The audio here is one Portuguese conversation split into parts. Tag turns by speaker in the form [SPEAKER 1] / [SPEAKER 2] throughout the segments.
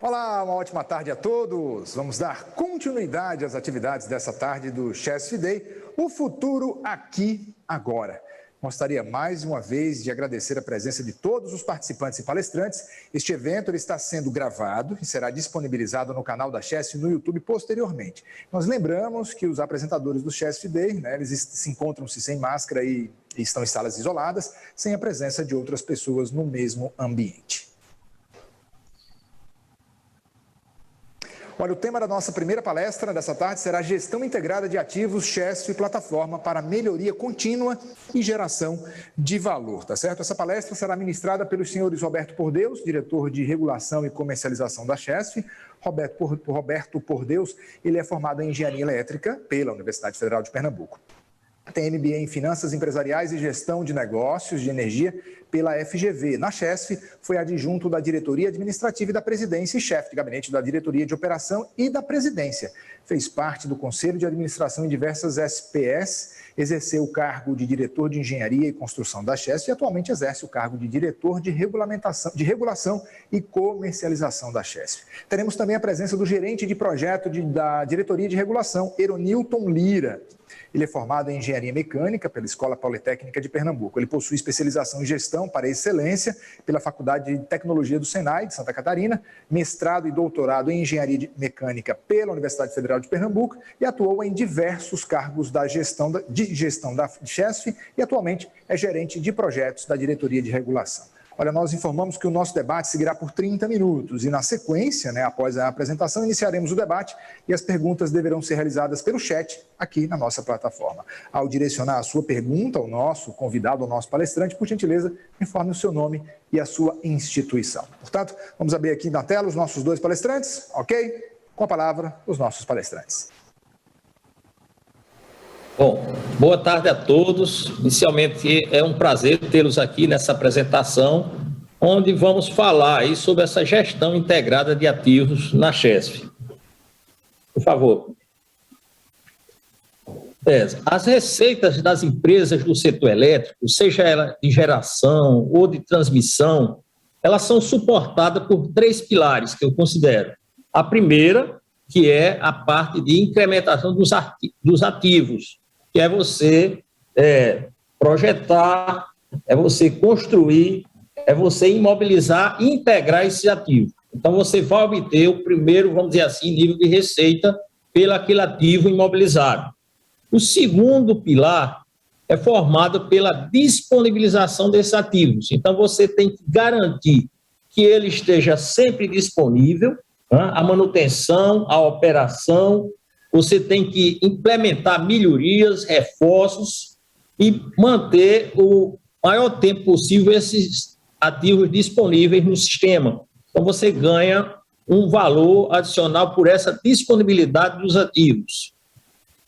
[SPEAKER 1] Olá, uma ótima tarde a todos. Vamos dar continuidade às atividades dessa tarde do Chesf Day, o futuro aqui, agora. Gostaria mais uma vez de agradecer a presença de todos os participantes e palestrantes. Este evento ele está sendo gravado e será disponibilizado no canal da Chesf no YouTube posteriormente. Nós lembramos que os apresentadores do Chesf Day, eles se encontram-se sem máscara e estão em salas isoladas, sem a presença de outras pessoas no mesmo ambiente. Olha, o tema da nossa primeira palestra dessa tarde será Gestão Integrada de Ativos, Chesf e Plataforma para Melhoria Contínua e Geração de Valor, tá certo? Essa palestra será ministrada pelos senhores Roberto Por Deus, diretor de Regulação e Comercialização da Chesf. Roberto Por Deus, ele é formado em Engenharia Elétrica pela Universidade Federal de Pernambuco. Tem MBA em Finanças Empresariais e Gestão de Negócios de Energia pela FGV. Na Chesf, foi adjunto da Diretoria Administrativa e da Presidência e chefe de gabinete da Diretoria de Operação e da Presidência. Fez parte do Conselho de Administração em diversas SPS, exerceu o cargo de Diretor de Engenharia e Construção da Chesf e atualmente exerce o cargo de Diretor de Regulação e Comercialização da Chesf. Teremos também a presença do Gerente de Projeto da Diretoria de Regulação, Eronilton Lira. Ele é formado em Engenharia Mecânica pela Escola Politécnica de Pernambuco. Ele possui especialização em Gestão para Excelência pela Faculdade de Tecnologia do Senai, de Santa Catarina, mestrado e doutorado em Engenharia Mecânica pela Universidade Federal de Pernambuco e atuou em diversos cargos da gestão da Chesf e atualmente é gerente de projetos da Diretoria de Regulação. Olha, nós informamos que o nosso debate seguirá por 30 minutos e, na sequência, após a apresentação, iniciaremos o debate e as perguntas deverão ser realizadas pelo chat aqui na nossa plataforma. Ao direcionar a sua pergunta ao nosso convidado, ao nosso palestrante, por gentileza, informe o seu nome e a sua instituição. Portanto, vamos abrir aqui na tela os nossos dois palestrantes, ok? Com a palavra, os nossos palestrantes.
[SPEAKER 2] Bom, boa tarde a todos. Inicialmente, é um prazer tê-los aqui nessa apresentação, onde vamos falar aí sobre essa gestão integrada de ativos na Chesf. Por favor. As receitas das empresas do setor elétrico, seja ela de geração ou de transmissão, elas são suportadas por 3 pilares que eu considero. A primeira, que é a parte de incrementação dos ativos, que é você projetar, é você construir, é você imobilizar e integrar esse ativo. Então, você vai obter o primeiro, vamos dizer assim, nível de receita pelo aquele ativo imobilizado. O segundo pilar é formado pela disponibilização desses ativos. Então, você tem que garantir que ele esteja sempre disponível, a manutenção, a operação. Você tem que implementar melhorias, reforços e manter o maior tempo possível esses ativos disponíveis no sistema. Então, você ganha um valor adicional por essa disponibilidade dos ativos.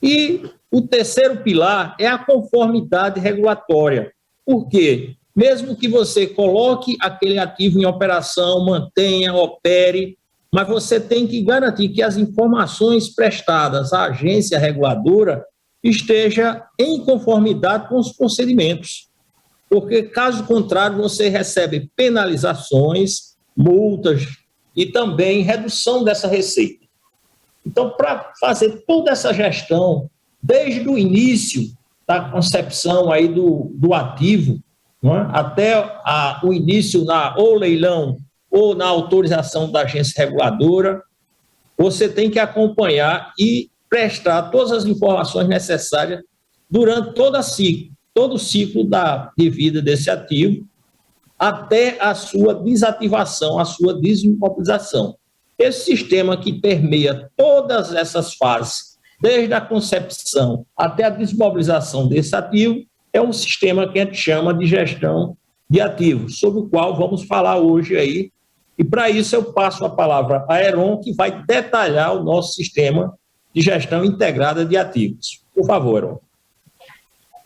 [SPEAKER 2] E o terceiro pilar é a conformidade regulatória. Por quê? Mesmo que você coloque aquele ativo em operação, mantenha, opere, mas você tem que garantir que as informações prestadas à agência reguladora estejam em conformidade com os procedimentos. Porque, caso contrário, você recebe penalizações, multas e também redução dessa receita. Então, para fazer toda essa gestão, desde o início da concepção aí do ativo, até o início ou leilão, ou na autorização da agência reguladora, você tem que acompanhar e prestar todas as informações necessárias durante todo o ciclo de vida desse ativo, até a sua desativação, a sua desimobilização. Esse sistema que permeia todas essas fases, desde a concepção até a desmobilização desse ativo, é um sistema que a gente chama de gestão de ativos, sobre o qual vamos falar hoje aí. E, para isso, eu passo a palavra a Heron, que vai detalhar o nosso sistema de gestão integrada de ativos. Por favor, Heron.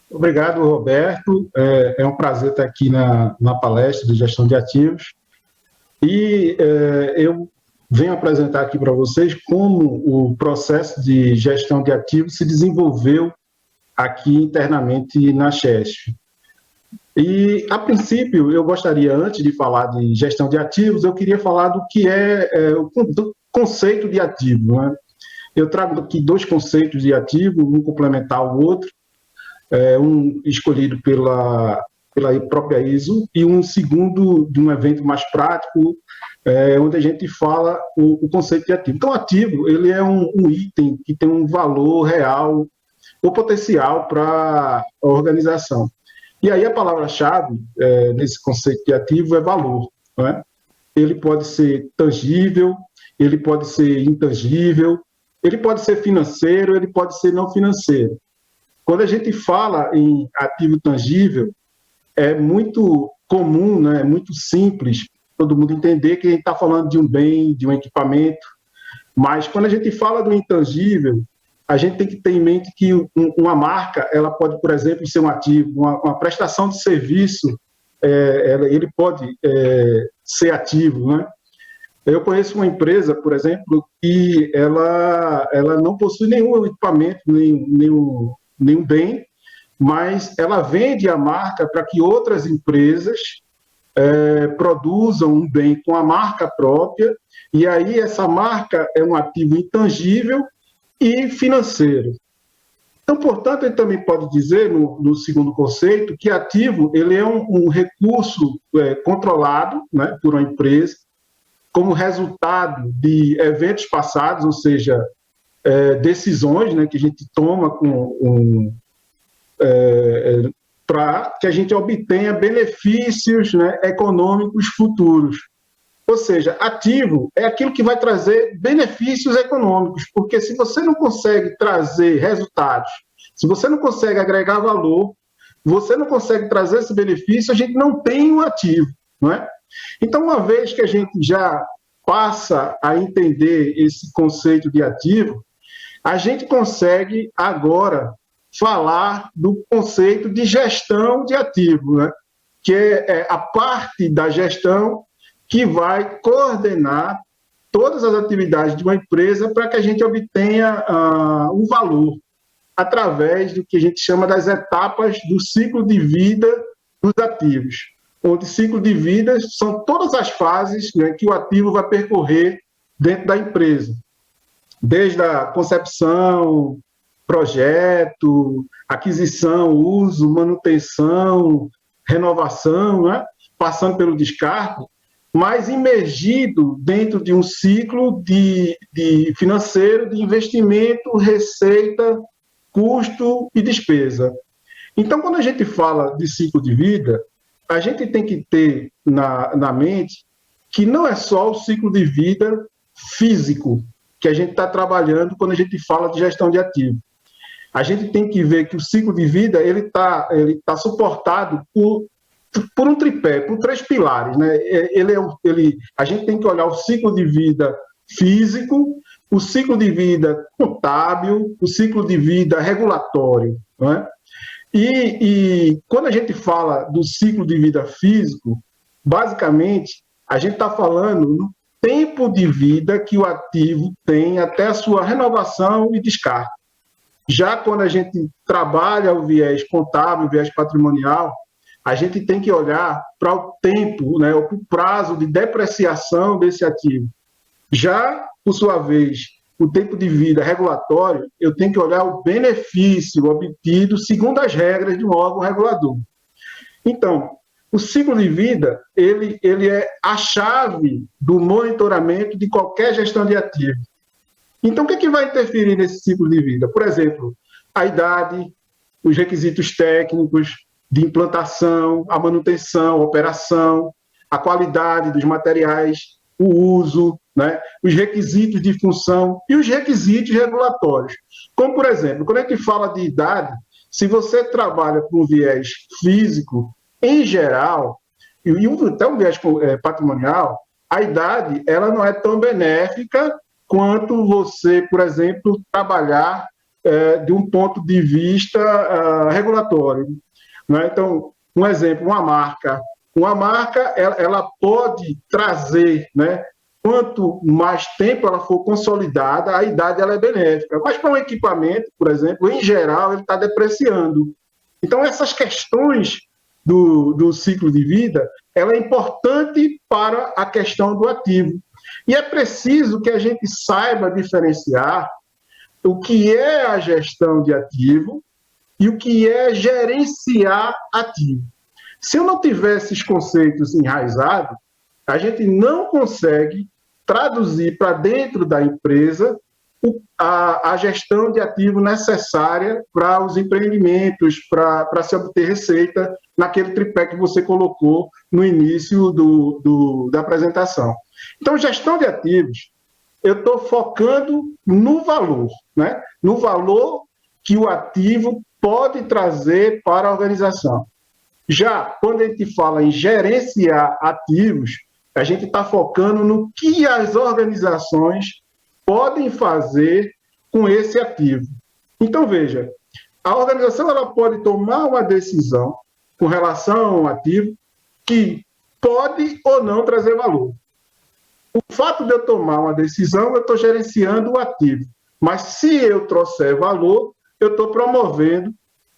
[SPEAKER 3] Obrigado, Roberto. É um prazer estar aqui na palestra de gestão de ativos. E eu venho apresentar aqui para vocês como o processo de gestão de ativos se desenvolveu aqui internamente na Chesf. E, a princípio, eu gostaria, antes de falar de gestão de ativos, eu queria falar do que do conceito de ativo, né? Eu trago aqui dois conceitos de ativo, um complementar ao outro, um escolhido pela própria ISO e um segundo de um evento mais prático, onde a gente fala o conceito de ativo. Então, ativo, ele é um item que tem um valor real ou potencial para a organização. E aí a palavra-chave nesse conceito de ativo é valor, né? Ele pode ser tangível, ele pode ser intangível, ele pode ser financeiro, ele pode ser não financeiro. Quando a gente fala em ativo tangível, é muito comum, né, é muito simples todo mundo entender que a gente está falando de um bem, de um equipamento, mas quando a gente fala do intangível, a gente tem que ter em mente que uma marca, ela pode, por exemplo, ser um ativo, uma prestação de serviço, ele pode ser ativo, né? Eu conheço uma empresa, por exemplo, que ela não possui nenhum equipamento, nenhum bem, mas ela vende a marca para que outras empresas produzam um bem com a marca própria, e aí essa marca é um ativo intangível e financeiro. Então, portanto, ele também pode dizer, no segundo conceito, que ativo ele é um recurso controlado, né, por uma empresa, como resultado de eventos passados, ou seja, decisões, né, que a gente toma para que a gente obtenha benefícios, né, econômicos futuros. Ou seja, ativo é aquilo que vai trazer benefícios econômicos, porque se você não consegue trazer resultados, se você não consegue agregar valor, você não consegue trazer esse benefício, a gente não tem um ativo, não é? Então, uma vez que a gente já passa a entender esse conceito de ativo, a gente consegue agora falar do conceito de gestão de ativo, né? Que é a parte da gestão que vai coordenar todas as atividades de uma empresa para que a gente obtenha um valor através do que a gente chama das etapas do ciclo de vida dos ativos, onde ciclo de vida são todas as fases, né, que o ativo vai percorrer dentro da empresa, desde a concepção, projeto, aquisição, uso, manutenção, renovação, né, passando pelo descarte, mas imergido dentro de um ciclo de financeiro, de investimento, receita, custo e despesa. Então, quando a gente fala de ciclo de vida, a gente tem que ter na mente que não é só o ciclo de vida físico que a gente está trabalhando quando a gente fala de gestão de ativo. A gente tem que ver que o ciclo de vida ele tá suportado por um tripé, por três pilares, né? A gente tem que olhar o ciclo de vida físico, o ciclo de vida contábil, o ciclo de vida regulatório, não é? E quando a gente fala do ciclo de vida físico, basicamente a gente está falando no tempo de vida que o ativo tem até a sua renovação e descarte. Já quando a gente trabalha o viés contábil, o viés patrimonial, a gente tem que olhar para o tempo, né, o prazo de depreciação desse ativo. Já, por sua vez, o tempo de vida regulatório, eu tenho que olhar o benefício obtido segundo as regras de um órgão regulador. Então, o ciclo de vida, ele é a chave do monitoramento de qualquer gestão de ativo. Então, o que vai interferir nesse ciclo de vida? Por exemplo, a idade, os requisitos técnicos de implantação, a manutenção, a operação, a qualidade dos materiais, o uso, né, os requisitos de função e os requisitos regulatórios. Como, por exemplo, quando a gente fala de idade, se você trabalha com um viés físico, em geral, e até um viés patrimonial, a idade ela não é tão benéfica quanto você, por exemplo, trabalhar de um ponto de vista regulatório. Né? Então, um exemplo, uma marca ela pode trazer, né, quanto mais tempo ela for consolidada, a idade ela é benéfica. Mas para um equipamento, por exemplo, em geral, ele está depreciando. Então, essas questões do ciclo de vida, ela é importante para a questão do ativo. E é preciso que a gente saiba diferenciar o que é a gestão de ativo e o que é gerenciar ativo. Se eu não tiver esses conceitos enraizados, a gente não consegue traduzir para dentro da empresa a gestão de ativo necessária para os empreendimentos, para se obter receita, naquele tripé que você colocou no início da apresentação. Então, gestão de ativos, eu estou focando no valor, né? No valor que o ativo pode trazer para a organização. Já quando a gente fala em gerenciar ativos, a gente está focando no que as organizações podem fazer com esse ativo. Então, veja, a organização ela pode tomar uma decisão com relação a um ativo que pode ou não trazer valor. O fato de eu tomar uma decisão, eu estou gerenciando o ativo. Mas se eu trouxer valor, eu estou promovendo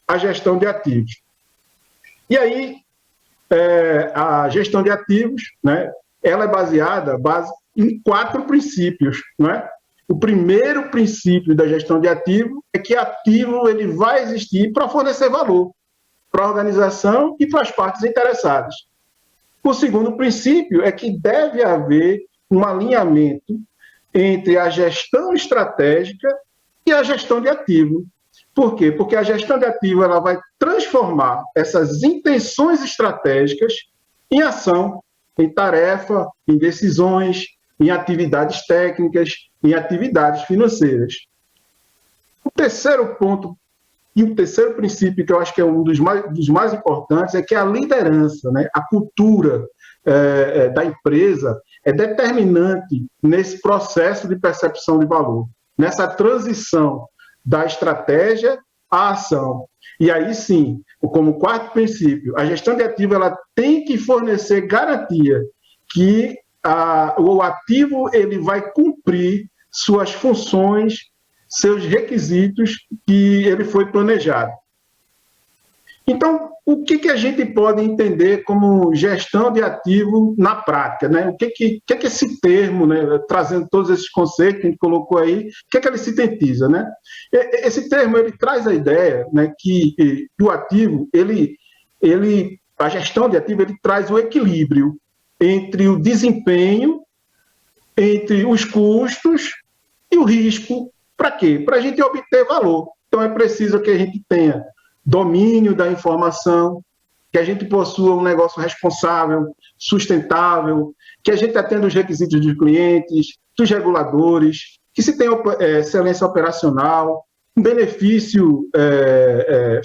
[SPEAKER 3] a gestão de ativos. E aí, a gestão de ativos, né, ela é baseada em 4 princípios, né? O primeiro princípio da gestão de ativo é que ativo ele vai existir para fornecer valor para a organização e para as partes interessadas. O segundo princípio é que deve haver um alinhamento entre a gestão estratégica e a gestão de ativo. Por quê? Porque a gestão de ativo ela vai transformar essas intenções estratégicas em ação, em tarefa, em decisões, em atividades técnicas, em atividades financeiras. O terceiro ponto e o terceiro princípio, que eu acho que é um dos mais importantes, é que a liderança, né, a cultura da empresa é determinante nesse processo de percepção de valor, nessa transição da estratégia à ação. E aí sim, como quarto princípio, a gestão de ativo ela tem que fornecer garantia que o ativo ele vai cumprir suas funções, seus requisitos que ele foi planejado. Então, o que a gente pode entender como gestão de ativo na prática, né? O que é esse termo, né? Trazendo todos esses conceitos que a gente colocou aí, o que ele sintetiza, né? Esse termo ele traz a ideia, né, que o ativo, a gestão de ativo, ele traz o equilíbrio entre o desempenho, entre os custos e o risco. Para quê? Para a gente obter valor. Então, é preciso que a gente tenha domínio da informação, que a gente possua um negócio responsável, sustentável, que a gente atenda os requisitos dos clientes, dos reguladores, que se tenha excelência operacional, um benefício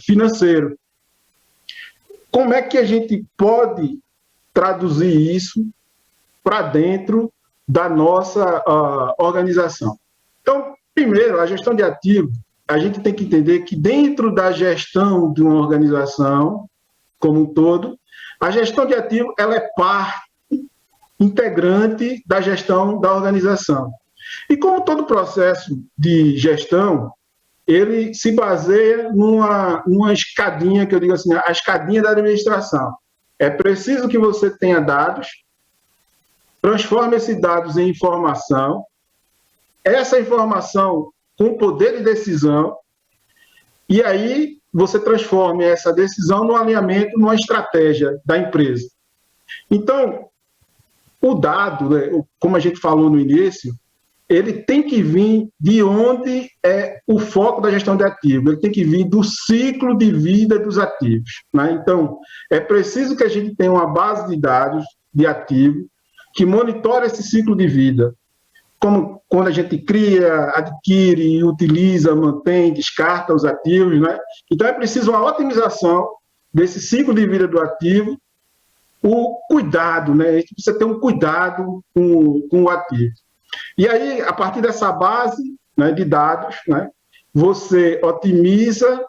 [SPEAKER 3] financeiro. Como é que a gente pode traduzir isso para dentro da nossa organização? Então, primeiro, a gestão de ativos, a gente tem que entender que dentro da gestão de uma organização como um todo, a gestão de ativo ela é parte integrante da gestão da organização. E como todo processo de gestão, ele se baseia numa escadinha, que eu digo assim, a escadinha da administração. É preciso que você tenha dados, transforme esses dados em informação, essa informação com poder de decisão, e aí você transforma essa decisão no alinhamento, numa estratégia da empresa. Então, o dado, né, como a gente falou no início, ele tem que vir de onde é o foco da gestão de ativos, ele tem que vir do ciclo de vida dos ativos, né? Então, é preciso que a gente tenha uma base de dados de ativo que monitore esse ciclo de vida, como quando a gente cria, adquire, utiliza, mantém, descarta os ativos, né? Então, é preciso uma otimização desse ciclo de vida do ativo, o cuidado, né? A gente precisa ter um cuidado com o ativo. E aí, a partir dessa base, né, de dados, né, você otimiza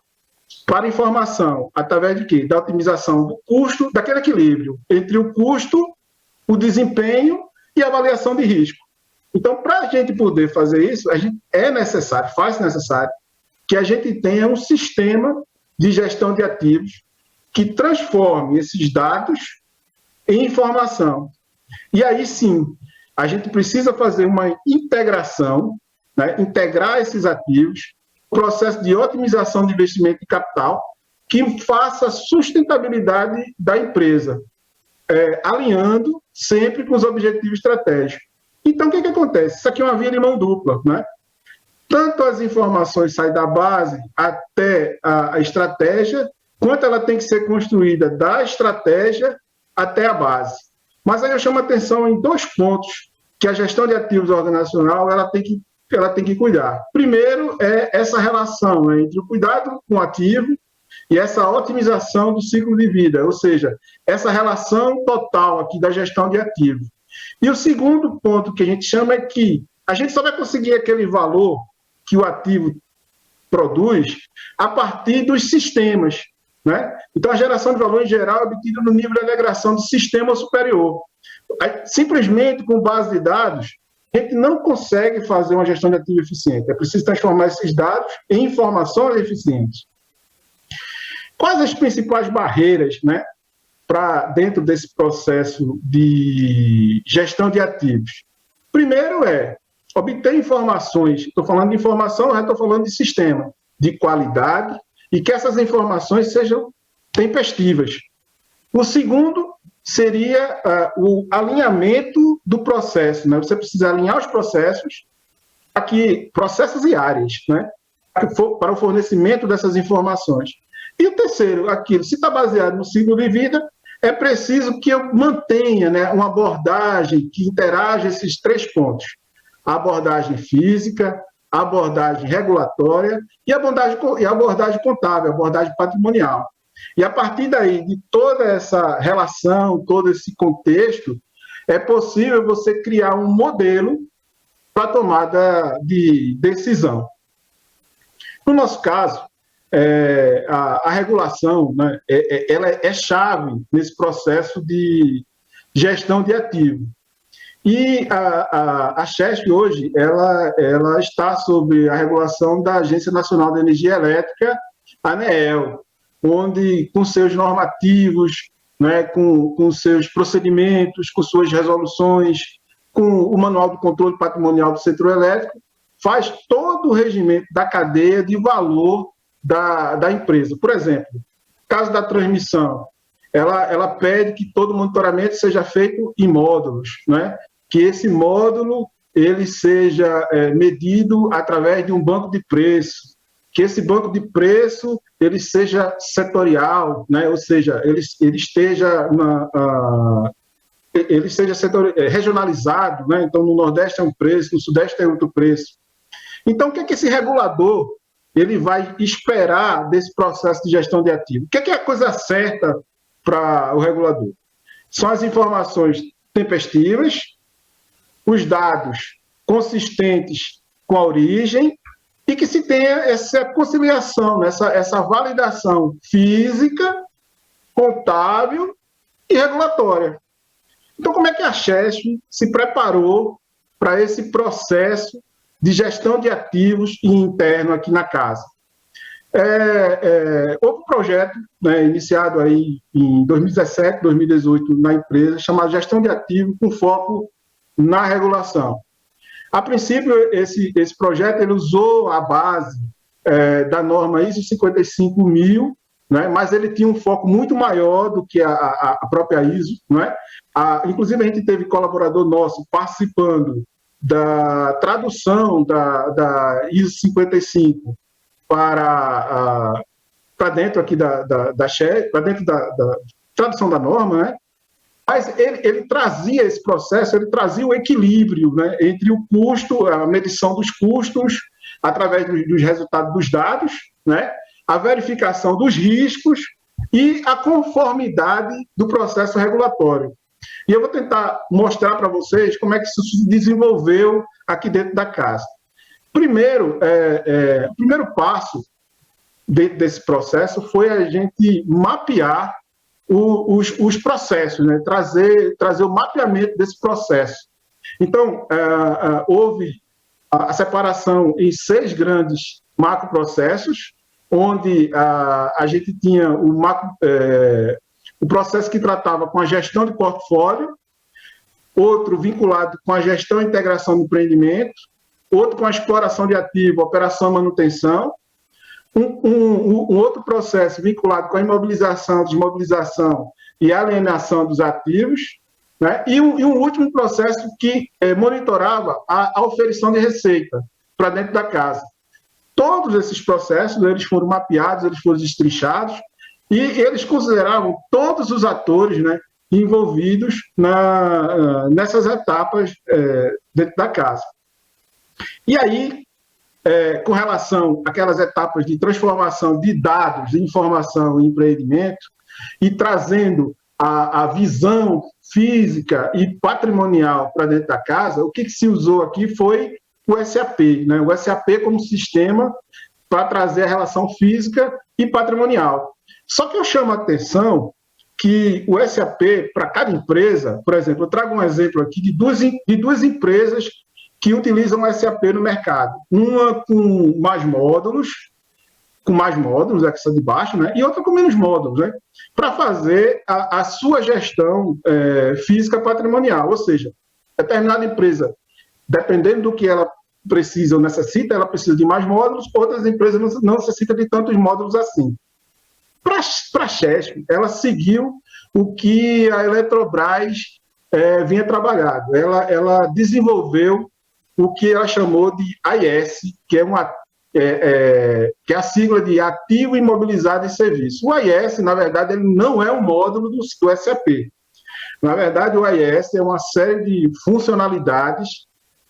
[SPEAKER 3] para informação, através de quê? Da otimização do custo, daquele equilíbrio entre o custo, o desempenho e a avaliação de risco. Então, para a gente poder fazer isso, faz necessário que a gente tenha um sistema de gestão de ativos que transforme esses dados em informação. E aí sim, a gente precisa fazer uma integração, né, integrar esses ativos, processo de otimização de investimento de capital, que faça a sustentabilidade da empresa, alinhando sempre com os objetivos estratégicos. Então, o que acontece? Isso aqui é uma via de mão dupla, né? Tanto as informações saem da base até a estratégia, quanto ela tem que ser construída da estratégia até a base. Mas aí eu chamo a atenção em 2 pontos que a gestão de ativos organizacional ela tem que cuidar. Primeiro é essa relação, né, entre o cuidado com o ativo e essa otimização do ciclo de vida, ou seja, essa relação total aqui da gestão de ativos. E o segundo ponto que a gente chama é que a gente só vai conseguir aquele valor que o ativo produz a partir dos sistemas, né? Então, a geração de valor, em geral, é obtida no nível de integração do sistema superior. Simplesmente, com base de dados, a gente não consegue fazer uma gestão de ativo eficiente. É preciso transformar esses dados em informações eficientes. Quais as principais barreiras, né, para dentro desse processo de gestão de ativos? Primeiro é obter informações, estou falando de informação, eu já estou falando de sistema, de qualidade, e que essas informações sejam tempestivas. O segundo seria o alinhamento do processo, né? Você precisa alinhar os processos, aqui, processos e áreas, né, para o fornecimento dessas informações. E o terceiro, aquilo, se está baseado no ciclo de vida, é preciso que eu mantenha, né, uma abordagem que interaja esses 3 pontos. A abordagem física, a abordagem regulatória e a abordagem contábil, a abordagem patrimonial. E a partir daí, de toda essa relação, todo esse contexto, é possível você criar um modelo para a tomada de decisão. No nosso caso, a regulação, né, ela é chave nesse processo de gestão de ativo. E a Chesf hoje, ela está sob a regulação da Agência Nacional de Energia Elétrica, a ANEEL, onde, com seus normativos, né, com seus procedimentos, com suas resoluções, com o Manual do Controle Patrimonial do Setor Elétrico, faz todo o regimento da cadeia de valor da empresa. Por exemplo, caso da transmissão, ela pede que todo o monitoramento seja feito em módulos, né? Que esse módulo ele seja medido através de um banco de preço, que esse banco de preço ele seja setorial, né? Ou seja, ele esteja regionalizado, né? Então, no Nordeste é um preço, no Sudeste é outro preço. Então, o que é que esse regulador ele vai esperar desse processo de gestão de ativo? O que é a coisa certa para o regulador? São as informações tempestivas, os dados consistentes com a origem e que se tenha essa conciliação, essa validação física, contábil e regulatória. Então, como é que a Chesf se preparou para esse processo de gestão de ativos interno aqui na casa? Houve um projeto, né, iniciado aí em 2017, 2018 na empresa, chamado Gestão de Ativos com foco na regulação. A princípio, esse projeto ele usou a base da norma ISO 55000, né, mas ele tinha um foco muito maior do que a própria ISO. Né? Inclusive, a gente teve colaborador nosso participando da tradução da ISO 55 para dentro aqui da Chesf, para dentro da tradução da norma, né? Mas ele trazia esse processo, ele trazia o equilíbrio, né, entre o custo, a medição dos custos, através dos resultados dos dados, né, a verificação dos riscos e a conformidade do processo regulatório. E eu vou tentar mostrar para vocês como é que isso se desenvolveu aqui dentro da casa. Primeiro, o primeiro passo desse processo foi a gente mapear os processos, né? trazer o mapeamento desse processo. Então, houve a separação em 6 grandes macroprocessos, onde a gente tinha o processo que tratava com a gestão de portfólio, outro vinculado com a gestão e integração do empreendimento, outro com a exploração de ativo, operação e manutenção, um outro processo vinculado com a imobilização, desmobilização e alienação dos ativos, né? E um último processo que monitorava a oferição de receita para dentro da casa. Todos esses processos eles foram mapeados, eles foram destrinchados, e eles consideravam todos os atores, né, envolvidos nessas etapas dentro da casa. E aí, com relação àquelas etapas de transformação de dados, de informação em empreendimento, e trazendo a visão física e patrimonial para dentro da casa, o que se usou aqui foi o SAP, né? O SAP como sistema para trazer a relação física e patrimonial. Só que eu chamo a atenção que o SAP, para cada empresa, por exemplo, eu trago um exemplo aqui de duas empresas que utilizam o SAP no mercado. Uma com mais módulos, essa de baixo, né? E outra com menos módulos, né? Para fazer a sua gestão física patrimonial. Ou seja, determinada empresa, dependendo do que ela precisa ou necessita, ela precisa de mais módulos, outras empresas não necessitam de tantos módulos assim. Para a Chesf, ela seguiu o que a Eletrobras vinha trabalhando. Ela desenvolveu o que ela chamou de AIS, que é a sigla de Ativo Imobilizado em Serviço. O AIS, na verdade, ele não é um módulo do SAP. Na verdade, o AIS é uma série de funcionalidades,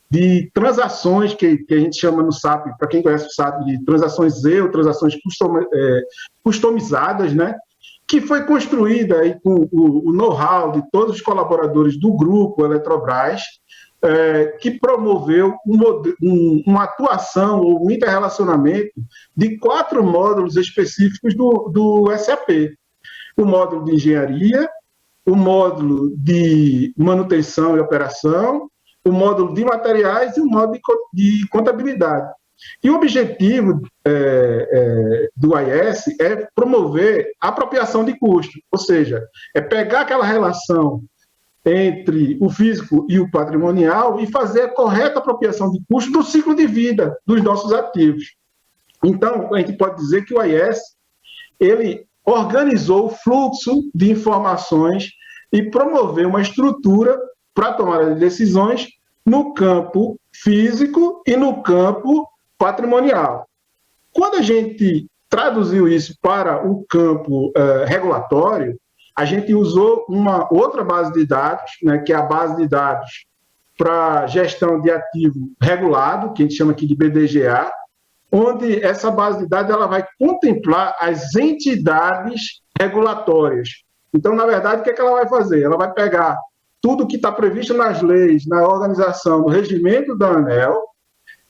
[SPEAKER 3] de transações que a gente chama no SAP, para quem conhece o SAP, de transações ZEO, transações customizadas, né? Que foi construída aí com o know-how de todos os colaboradores do grupo Eletrobras, que promoveu uma atuação ou um interrelacionamento de 4 módulos específicos do SAP. O módulo de engenharia, o módulo de manutenção e operação, o módulo de materiais e o módulo de contabilidade. E o objetivo do AIS é promover a apropriação de custo, ou seja, é pegar aquela relação entre o físico e o patrimonial e fazer a correta apropriação de custo do ciclo de vida dos nossos ativos. Então, a gente pode dizer que o AIS, ele organizou o fluxo de informações e promoveu uma estrutura para tomar decisões no campo físico e no campo patrimonial. Quando a gente traduziu isso para o campo regulatório, a gente usou uma outra base de dados, né, que é a base de dados para gestão de ativo regulado, que a gente chama aqui de BDGA, onde essa base de dados ela vai contemplar as entidades regulatórias. Então, na verdade, o que ela vai fazer? Ela vai pegar tudo que está previsto nas leis, na organização, no regimento da ANEEL,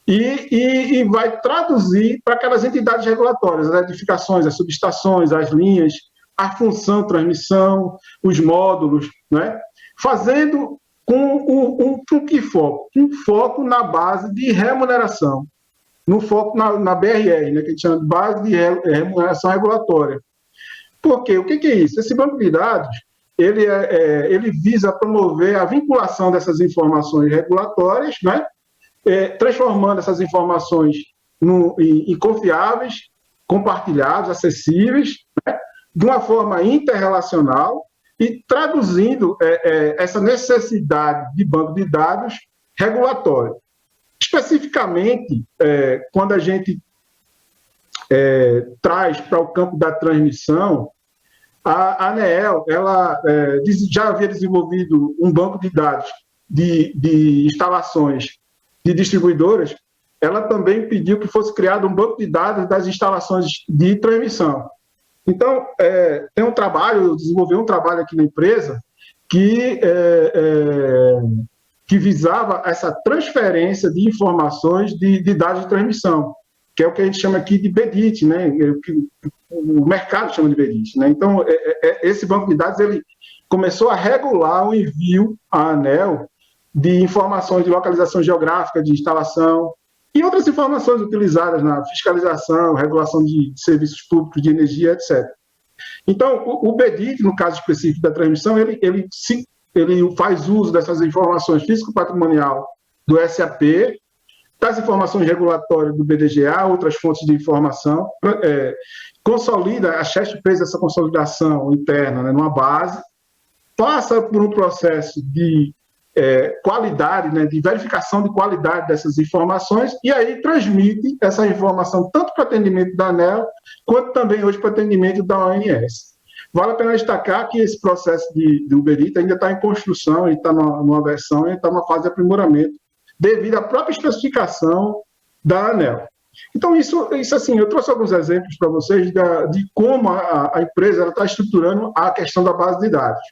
[SPEAKER 3] e vai traduzir para aquelas entidades regulatórias, as edificações, as subestações, as linhas, a função, transmissão, os módulos, né? Fazendo com que foco? Um foco na base de remuneração, no foco na BRR, né, que a gente chama de base de remuneração regulatória. Por quê? O que é isso? Esse banco de dados ele visa promover a vinculação dessas informações regulatórias, né, transformando essas informações em confiáveis, compartilhados, acessíveis, né, de uma forma interrelacional e traduzindo essa necessidade de banco de dados regulatório. Especificamente, quando a gente traz para o campo da transmissão, a ANEEL já havia desenvolvido um banco de dados de instalações de distribuidoras. Ela também pediu que fosse criado um banco de dados das instalações de transmissão. Então, tem um trabalho, desenvolveu um trabalho aqui na empresa que visava essa transferência de informações de dados de transmissão, que é o que a gente chama aqui de BDIT, né? O mercado chama de BDIT, né? Então, esse banco de dados ele começou a regular o envio à ANEEL de informações de localização geográfica de instalação, e outras informações utilizadas na fiscalização, regulação de serviços públicos de energia, etc. Então, o BDIT, no caso específico da transmissão, ele faz uso dessas informações físico-patrimonial do SAP, das informações regulatórias do BDGA, outras fontes de informação, consolida, a CHESF fez essa consolidação interna, né, numa base, passa por um processo de qualidade, né, de verificação de qualidade dessas informações, e aí transmite essa informação tanto para atendimento da ANEEL, quanto também hoje para atendimento da ONS. Vale a pena destacar que esse processo do BDIT ainda está em construção, e está numa versão, e está numa fase de aprimoramento, devido à própria especificação da ANEEL. Então, isso assim, eu trouxe alguns exemplos para vocês de como a empresa está estruturando a questão da base de dados.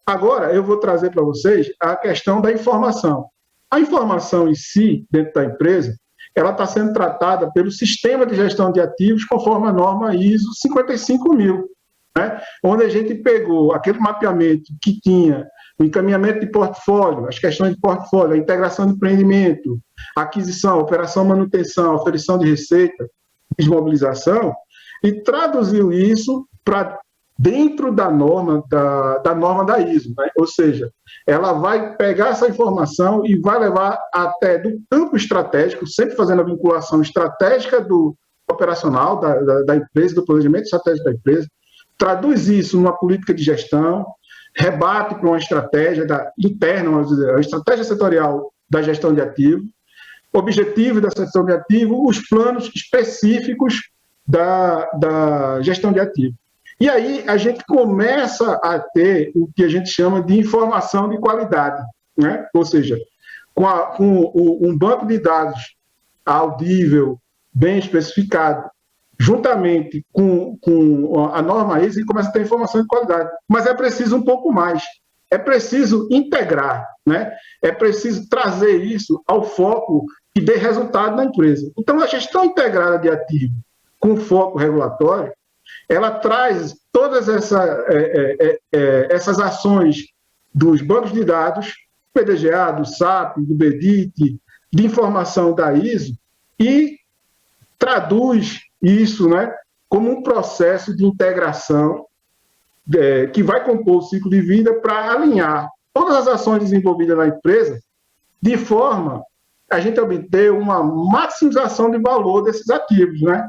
[SPEAKER 3] Agora, eu vou trazer para vocês a questão da informação. A informação em si, dentro da empresa, ela está sendo tratada pelo sistema de gestão de ativos conforme a norma ISO 55000, né? Onde a gente pegou aquele mapeamento que tinha o encaminhamento de portfólio, as questões de portfólio, a integração de empreendimento, aquisição, operação, manutenção, aferição de receita, desmobilização, e traduziu isso para dentro da norma da ISO, né? Ou seja, ela vai pegar essa informação e vai levar até do campo estratégico, sempre fazendo a vinculação estratégica do operacional da empresa, do planejamento estratégico da empresa, traduz isso numa política de gestão, rebate para uma estratégia interna, uma estratégia setorial da gestão de ativo, objetivo da gestão de ativo, os planos específicos da gestão de ativo. E aí a gente começa a ter o que a gente chama de informação de qualidade, né? Ou seja, com um banco de dados audível, bem especificado, juntamente com a norma ISO, começa a ter informação de qualidade. Mas é preciso um pouco mais. É preciso integrar, né? É preciso trazer isso ao foco que dê resultado na empresa. Então, a gestão integrada de ativo com foco regulatório, ela traz todas essas ações dos bancos de dados, do PDGA, do SAP, do BDIT, de informação da ISO, e traduz isso, né, como um processo de integração que vai compor o ciclo de vida para alinhar todas as ações desenvolvidas na empresa de forma a gente obter uma maximização de valor desses ativos, né?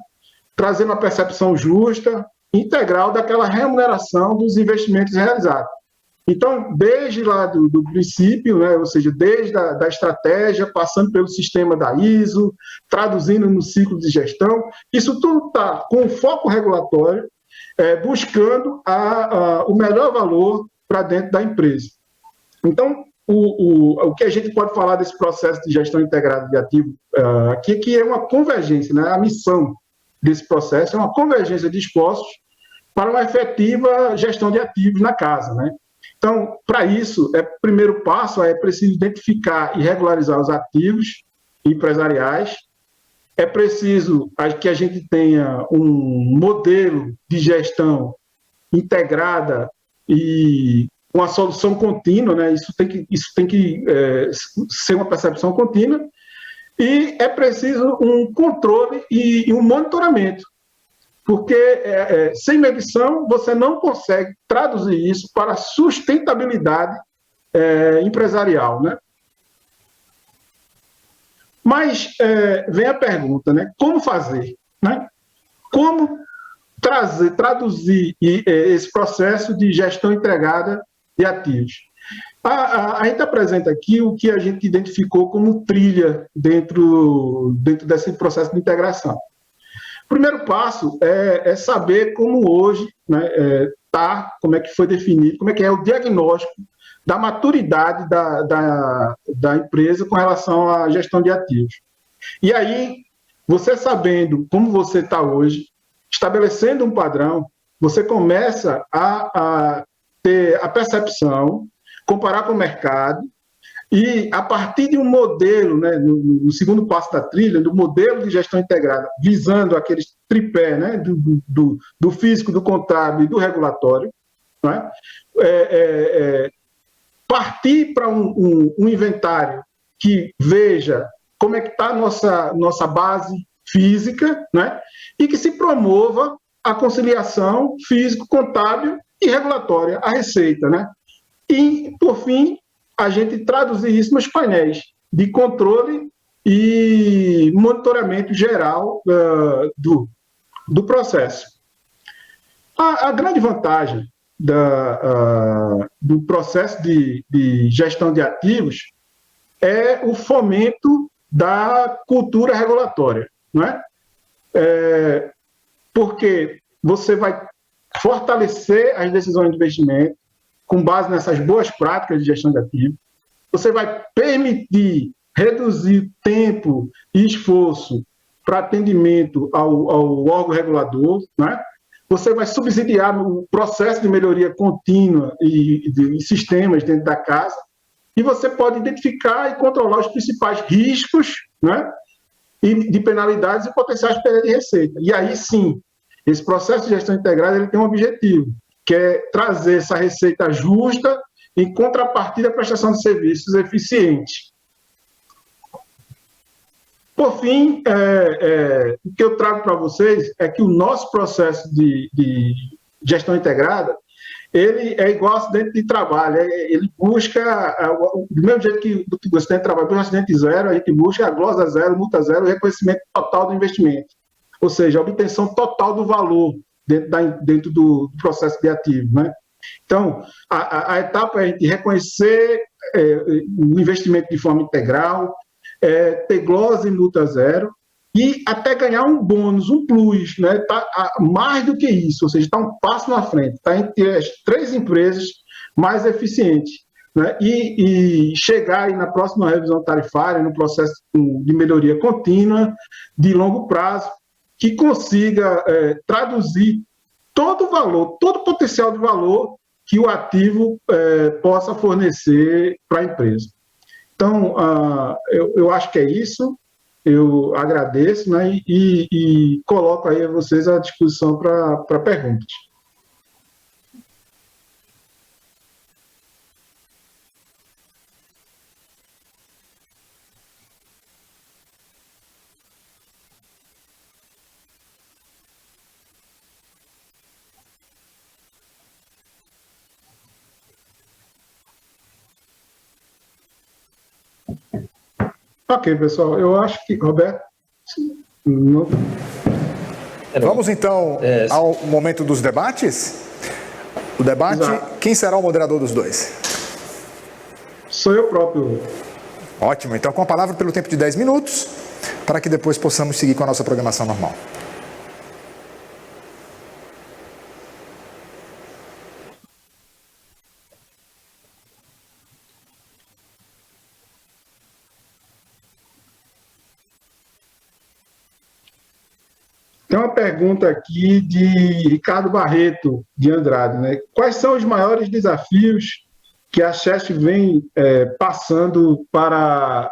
[SPEAKER 3] Trazendo uma percepção justa, integral daquela remuneração dos investimentos realizados. Então, desde lá do princípio, né, ou seja, desde a estratégia, passando pelo sistema da ISO, traduzindo no ciclo de gestão, isso tudo está com foco regulatório, buscando o melhor valor para dentro da empresa. Então, o que a gente pode falar desse processo de gestão integrada de ativo aqui, que é uma convergência, né? A missão desse processo é uma convergência de esforços para uma efetiva gestão de ativos na casa, né? Então, para isso, o primeiro passo é preciso identificar e regularizar os ativos empresariais, é preciso que a gente tenha um modelo de gestão integrada e uma solução contínua, né? Isso tem que ser uma percepção contínua, e é preciso um controle e um monitoramento, porque sem medição você não consegue traduzir isso para sustentabilidade empresarial, né? Mas vem a pergunta, né? Como fazer, né? Como traduzir esse processo de gestão integrada de ativos? A gente apresenta aqui o que a gente identificou como trilha dentro desse processo de integração. O primeiro passo é saber como hoje, né, como é que foi definido, como é que é o diagnóstico da maturidade da empresa com relação à gestão de ativos. E aí, você sabendo como você está hoje, estabelecendo um padrão, você começa a ter a percepção, comparar com o mercado, e a partir de um modelo, né, no segundo passo da trilha, do modelo de gestão integrada, visando aquele tripé, né, do físico, do contábil e do regulatório, né, partir para um inventário que veja como é que está a nossa base física, né? E que se promova a conciliação físico-contábil e regulatória, a receita, né? E, por fim, a gente traduzir isso nos painéis de controle e monitoramento geral do processo. A grande vantagem do processo de gestão de ativos é o fomento da cultura regulatória, não é? Porque você vai fortalecer as decisões de investimento com base nessas boas práticas de gestão de ativos, você vai permitir reduzir tempo e esforço para atendimento ao órgão regulador, né? Você vai subsidiar o processo de melhoria contínua e de sistemas dentro da casa, e você pode identificar e controlar os principais riscos, né? E de penalidades e potenciais perdas de receita. E aí sim, esse processo de gestão integrada ele tem um objetivo, que é trazer essa receita justa em contrapartida à prestação de serviços eficiente. Por fim, o que eu trago para vocês é que o nosso processo de gestão integrada, ele é igual ao acidente de trabalho, ele busca, do mesmo jeito que o acidente de trabalho, o acidente zero, a gente busca a glosa zero, multa zero, o reconhecimento total do investimento, ou seja, a obtenção total do valor dentro do processo de ativo, né? Então, a etapa é a gente reconhecer o investimento de forma integral, ter glosa e multa zero, e até ganhar um bônus, um plus, né? Mais do que isso, ou seja, está um passo na frente, está entre as 3 empresas mais eficientes, né? E chegar aí na próxima revisão tarifária, no processo de melhoria contínua, de longo prazo, que consiga traduzir todo o valor, todo o potencial de valor que o ativo possa fornecer para a empresa. Então, eu acho que é isso. Eu agradeço, né, e coloco aí a vocês à disposição para perguntas. Ok, pessoal, eu acho que, Roberto... Não...
[SPEAKER 1] Vamos, então, ao momento dos debates? O debate, exato. Quem será o moderador dos dois?
[SPEAKER 3] Sou eu próprio.
[SPEAKER 1] Ótimo, então com a palavra pelo tempo de 10 minutos, para que depois possamos seguir com a nossa programação normal.
[SPEAKER 3] Tem uma pergunta aqui de Ricardo Barreto, de Andrade, né? Quais são os maiores desafios que a Chesf vem passando para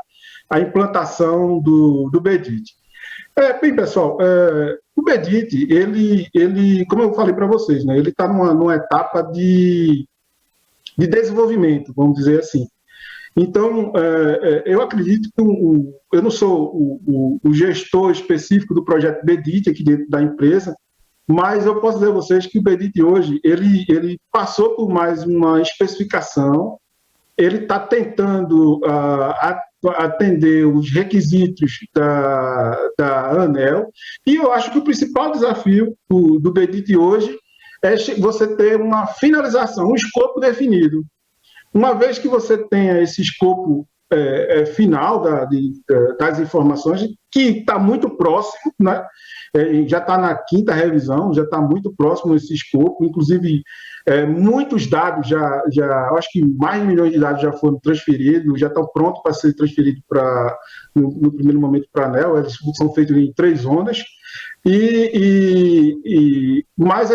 [SPEAKER 3] a implantação do BEDIT? Bem, pessoal, o BEDIT, ele, como eu falei para vocês, né? Ele está numa etapa de desenvolvimento, vamos dizer assim. Então, eu acredito que eu não sou o gestor específico do projeto BEDIT aqui dentro da empresa, mas eu posso dizer a vocês que o BEDIT hoje, ele passou por mais uma especificação, ele está tentando atender os requisitos da ANEEL, e eu acho que o principal desafio do BEDIT hoje é você ter uma finalização, um escopo definido. Uma vez que você tenha esse escopo final das informações, que está muito próximo, né? Já está na 5ª revisão, já está muito próximo esse escopo, inclusive muitos dados, acho que mais de 1 milhão de dados já foram transferidos, já estão prontos para ser transferidos no primeiro momento para a ANEEL, eles são feitos em 3 ondas, mas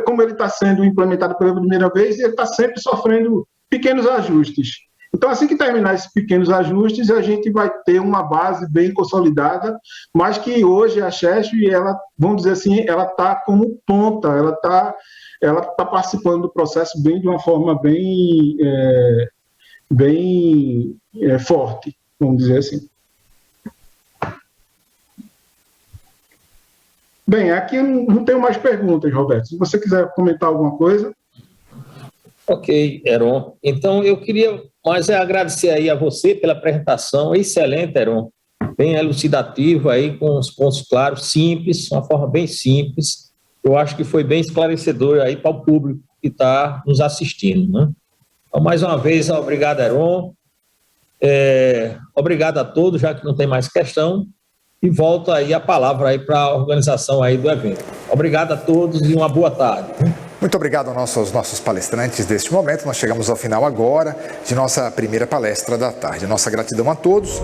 [SPEAKER 3] como ele está sendo implementado pela primeira vez, ele está sempre sofrendo pequenos ajustes. Então, assim que terminar esses pequenos ajustes, a gente vai ter uma base bem consolidada, mas que hoje a Chesf, ela, vamos dizer assim, ela está como ponta, ela tá participando do processo de uma forma bem forte, vamos dizer assim. Bem, aqui eu não tenho mais perguntas, Roberto. Se você quiser comentar alguma coisa.
[SPEAKER 2] Ok, Heron. Então, eu queria mais agradecer aí a você pela apresentação. Excelente, Heron. Bem elucidativo aí, com os pontos claros, simples, uma forma bem simples. Eu acho que foi bem esclarecedor aí para o público que está nos assistindo, né? Então, mais uma vez, obrigado, Heron. Obrigado a todos, já que não tem mais questão. E volto aí a palavra aí para a organização aí do evento. Obrigado a todos e uma boa tarde.
[SPEAKER 1] Muito obrigado aos nossos palestrantes deste momento. Nós chegamos ao final agora de nossa primeira palestra da tarde. Nossa gratidão a todos.